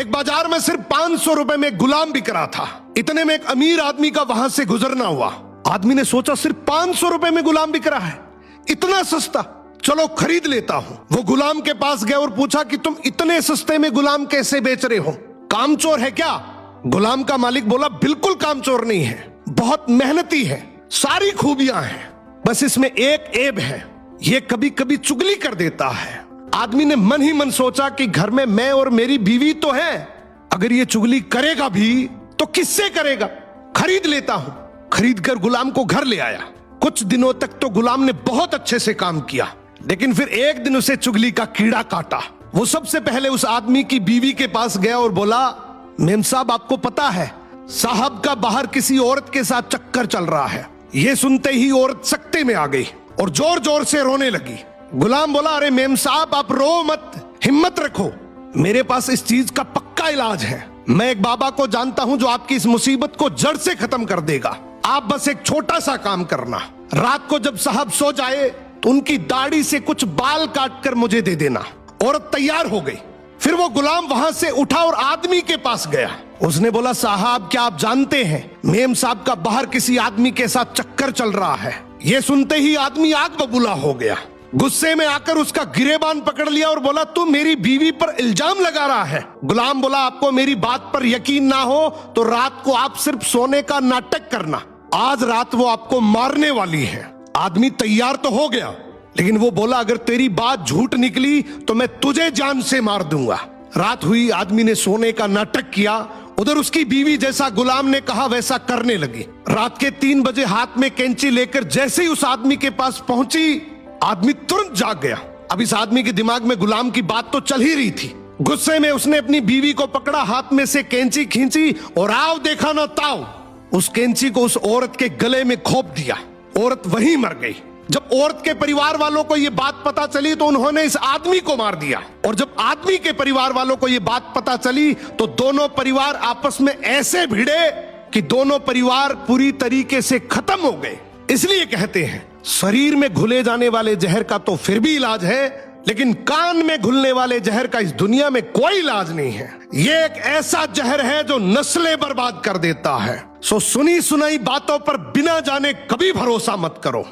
एक बाजार में सिर्फ 500 रुपए में गुलाम बिक रहा था। इतने में एक अमीर आदमी का वहां से गुजरना हुआ। आदमी ने सोचा सिर्फ 500 रुपए में गुलाम बिक रहा है, इतना सस्ता, चलो खरीद लेता हूं। वो गुलाम के पास गए और पूछा कि तुम इतने सस्ते में गुलाम कैसे बेच रहे हो, कामचोर है क्या? गुलाम का मालिक बोला बिल्कुल कामचोर नहीं है, बहुत मेहनती है, सारी खूबियां हैं, बस इसमें एक ऐब है, ये कभी कभी चुगली कर देता है। आदमी ने मन ही मन सोचा कि घर में मैं और मेरी बीवी तो है, अगर ये चुगली करेगा भी तो किससे करेगा, खरीद लेता हूं। खरीद कर गुलाम को घर ले आया। कुछ दिनों तक तो गुलाम ने बहुत अच्छे से काम किया, लेकिन फिर एक दिन उसे चुगली का कीड़ा काटा। वो सबसे पहले उस आदमी की बीवी के पास गया और बोला, मेम साहब आपको पता है साहब का बाहर किसी औरत के साथ चक्कर चल रहा है। ये सुनते ही औरत सकते में आ गई और जोर जोर से रोने लगी। गुलाम बोला, अरे मेम साहब आप रो मत, हिम्मत रखो, मेरे पास इस चीज का पक्का इलाज है। मैं एक बाबा को जानता हूं जो आपकी इस मुसीबत को जड़ से खत्म कर देगा। आप बस एक छोटा सा काम करना, रात को जब साहब सो जाए तो उनकी दाढ़ी से कुछ बाल काट कर मुझे दे देना। औरत तैयार हो गई। फिर वो गुलाम वहां से उठा और आदमी के पास गया। उसने बोला, साहब क्या आप जानते हैं मेम साहब का बाहर किसी आदमी के साथ चक्कर चल रहा है। ये सुनते ही आदमी आग बबूला हो गया। गुस्से में आकर उसका गिरेबान पकड़ लिया और बोला, तू मेरी बीवी पर इल्जाम लगा रहा है। गुलाम बोला, आपको मेरी बात पर यकीन ना हो तो रात को आप सिर्फ सोने का नाटक करना, आज रात वो आपको मारने वाली है। आदमी तैयार तो हो गया, लेकिन वो बोला, अगर तेरी बात झूठ निकली तो मैं तुझे जान से मार दूंगा। रात हुई, आदमी ने सोने का नाटक किया। उधर उसकी बीवी जैसा गुलाम ने कहा वैसा करने लगी। रात के 3 बजे हाथ में कैंची लेकर जैसे ही उस आदमी के पास पहुंची, आदमी तुरंत जाग गया। अब इस आदमी के दिमाग में गुलाम की बात तो चल ही रही थी। गुस्से में उसने अपनी बीवी को पकड़ा, हाथ में से कैंची खींची और आओ देखा ना ताओ, उस कैंची को उस औरत के गले में खोप दिया। औरत वहीं मर गई। जब औरत के परिवार वालों को यह बात पता चली तो उन्होंने इस आदमी को मार दिया, और जब आदमी के परिवार वालों को यह बात पता चली तो दोनों परिवार आपस में ऐसे भिड़े कि दोनों परिवार पूरी तरीके से खत्म हो गए। इसलिए कहते हैं शरीर में घुले जाने वाले जहर का तो फिर भी इलाज है, लेकिन कान में घुलने वाले जहर का इस दुनिया में कोई इलाज नहीं है। ये एक ऐसा जहर है जो नस्लें बर्बाद कर देता है। सो सुनी सुनाई बातों पर बिना जाने कभी भरोसा मत करो।